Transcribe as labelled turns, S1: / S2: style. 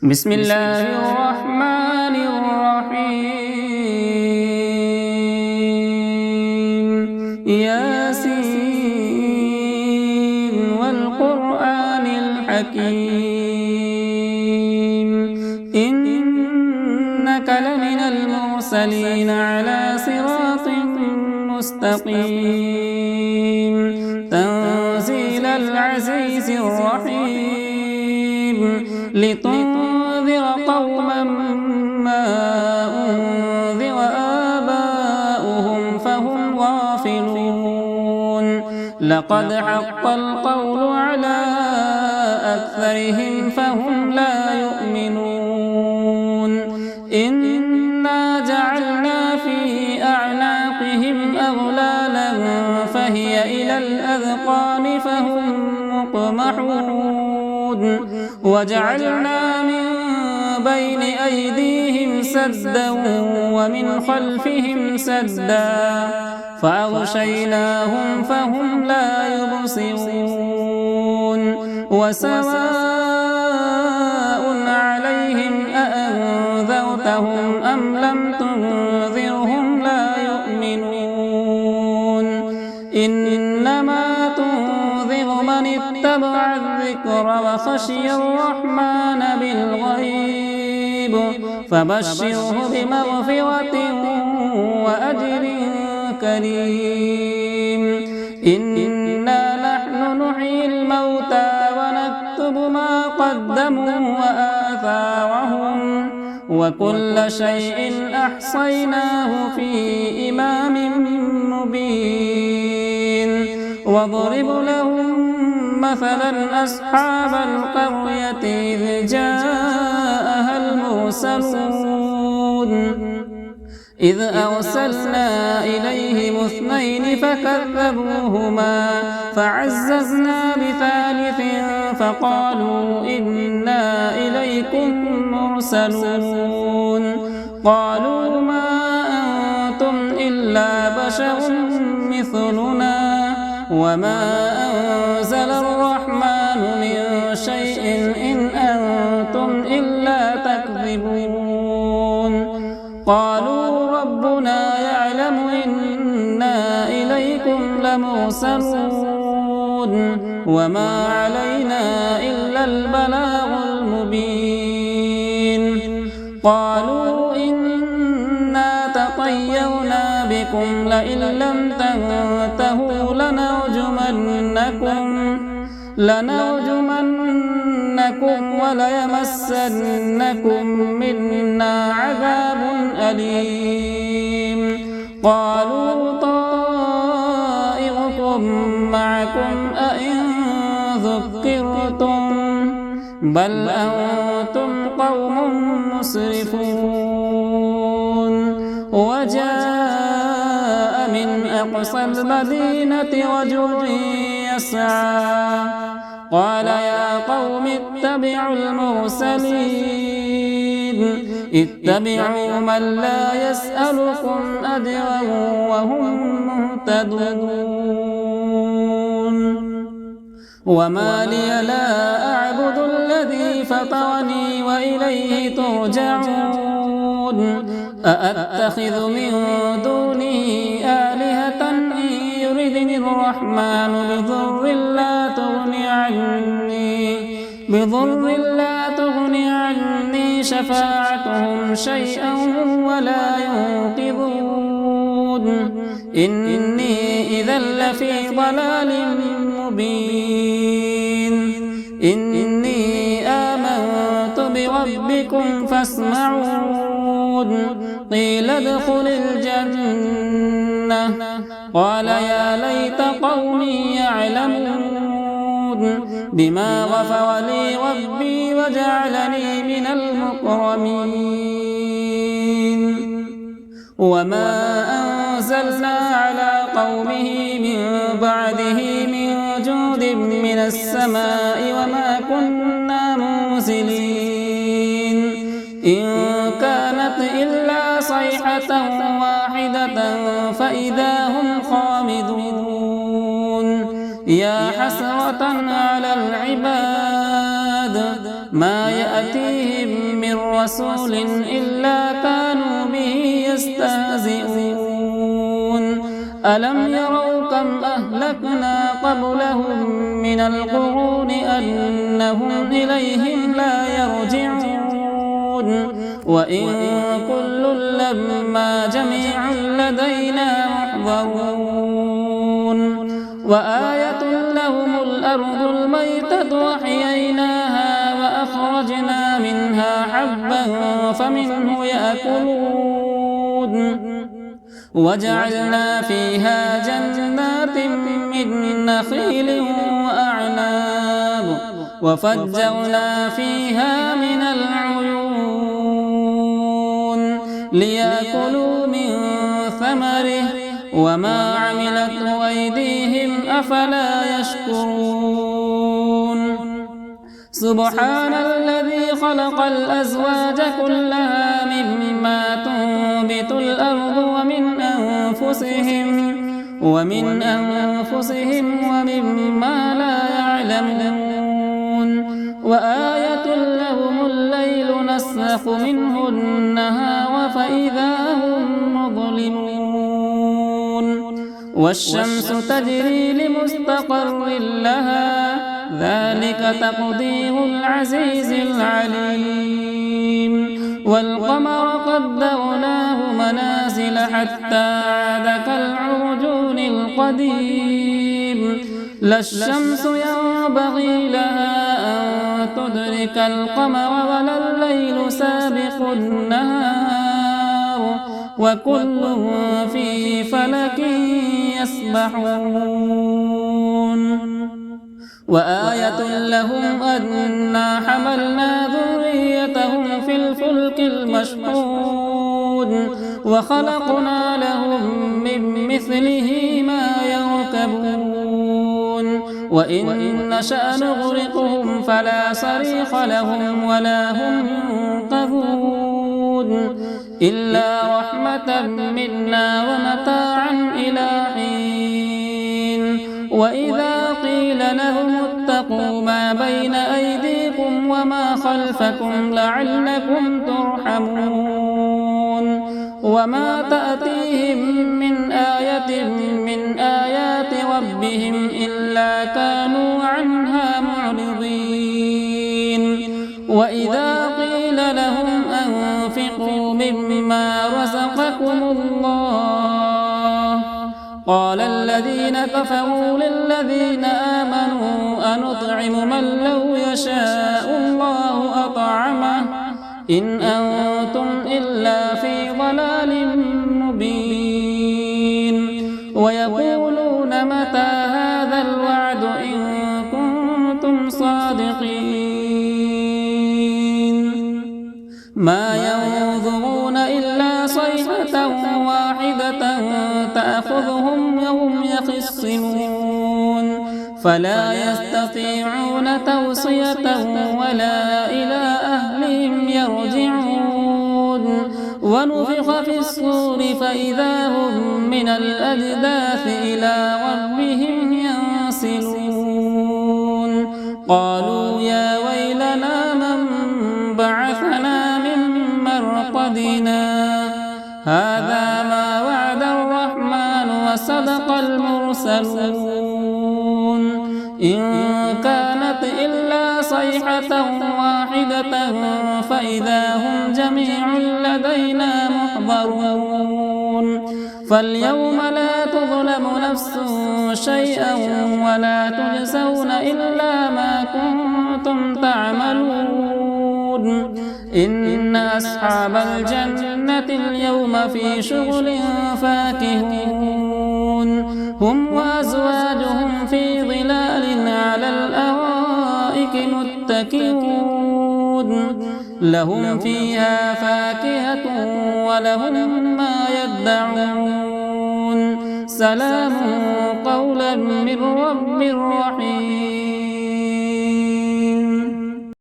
S1: بسم الله الرحمن الرحيم ياسين والقرآن الحكيم إنك لمن المرسلين على صراط مستقيم تنزيل العزيز الرحيم لتنذر قوما ما أنذر آباؤهم فهم غافلون لقد حق القول على أكثرهم فهم لا يؤمنون إنا جعلنا في أعناقهم أغلالا فهي إلى الأذقان فهم مقمحون وجعلنا من بين أيديهم سدا ومن خلفهم سدا فأغشيناهم فهم لا يبصرون وسواء عليهم أأنذرتهم أم لم تنذرهم لا يؤمنون إنما تنذر من اتبع الذكر وخشي الرحمن بالغيب فبشره بمغفرة وأجر كريم إنا نحن نحيي الموتى ونكتب ما قدموا وآثارهم وكل شيء أحصيناه في إمام مبين واضرب لهم مثلا أصحاب القرية إذ جاءها المرسلون إذ أرسلنا إليهم اثنين فكذبوهما فعززنا بثالث فقالوا إنا إليكم مرسلون قالوا ما أنتم إلا بشر مثلنا وما أنزل الرحمن من شيء إن أنتم إلا تكذبون قالوا ربنا يعلم إنا إليكم لمرسلون وما علينا إلا البلاغ المبين قالوا إنا تطيرنا بكم لئن لم تنتهوا لنرجمنكم وليمسنكم منا عذاب أليم قالوا طائركم معكم أئن ذكرتم بل أنتم قوم مسرفون وجاء من أقصى المدينة رجل يسعى قال يا قوم اتبعوا المرسلين اتبعوا من لا يسألكم أجرا وهم مهتدون وما لي لا أعبد الذي فطرني وإليه ترجعون أأتخذ من دونه آلهة إن يردني الرحمن بضر لا تغني عني شفاعتهم شيئا ولا ينقذون إني إذا لفي ضلال مبين إني آمنت بربكم فاسمعون قيل ادخل الجنة قال يا ليت قومي يعلمون بما غفر لي ربي وجعلني من المكرمين وما أنزلنا على قومه من بعده من جود من السماء وما كنا منزلين إن كانت إلا صيحة واحدة فإذا هم خامدون يا حسرة على العباد ما يأتيهم من رسول إلا كانوا به يستهزئون ألم يروا كم أهلكنا قبلهم من القرون أنهم إليهم لا يرجعون وإن كل لما جميع لدينا محضرون وآية لهم الأرض الميتة وأحييناها وأخرجنا منها حبا فمنه يأكلون وجعلنا فيها جنات من نخيل وأعناب وفجرنا فيها من العيون ليأكلوا من ثمره وما عملته أيديهم أفلا يشكرون سبحان الذي خلق الأزواج كلها مما تنبت الأرض ومن أنفسهم ومما لا يعلمون وآية لهم الليل نسلخ منه النهار فإذا هم مظلمون والشمس تجري لمستقر لها ذلك تقدير العزيز العليم والقمر قدرناه منازل حتى عاد كالعرجون القديم لا الشمس ينبغي لها أن تدرك القمر ولا الليل سابق النهار وكل في فلك يسبحون وآية لهم أنا حملنا ذريتهم في الفلك المشحون وخلقنا لهم من مثله ما يركبون وإن نشأ نغرقهم فلا صريخ لهم ولا هم ينقذون إلا رحمة منا ومتاعا إلى حين وإذا قيل لهم اتقوا ما بين أيديكم وما خلفكم لعلكم ترحمون وما تأتيهم من آية من آيات ربهم إلا كانوا عنها معرضين وإذا قيل لهم أنفقوا مما رزقكم الله قال الذين كفروا للذين آمنوا أنطعم من لو يشاء الله أطعمه إن أنتم إلا في ضلال مبين ويقولون متى هذا الوعد إن كنتم صادقين ما ينظرون إلا صيحة واحدة تأخذهم وهم يخصمون فلا يستطيعون توصية ولا إلى أهلهم يرجعون ونفخ في الصور فإذا هم من الأجداث إلى ربهم ينسلون قالوا يا ويلنا من بعثنا من مرقدنا هذا ما وعد الرحمن وصدق المرسلون إن كانت إلا صيحة واحدة فإذا هم جميع لدينا محضرون فاليوم لا تظلم نفس شيئا ولا تجزون إلا ما كنتم تعملون إن أصحاب الجنة اليوم في شغل فاكهون هم وأزواجهم في ظلال على الأرائك متكئون لهم فيها فاكهة ولهم ما يدعون سلام قولا من رب رحيم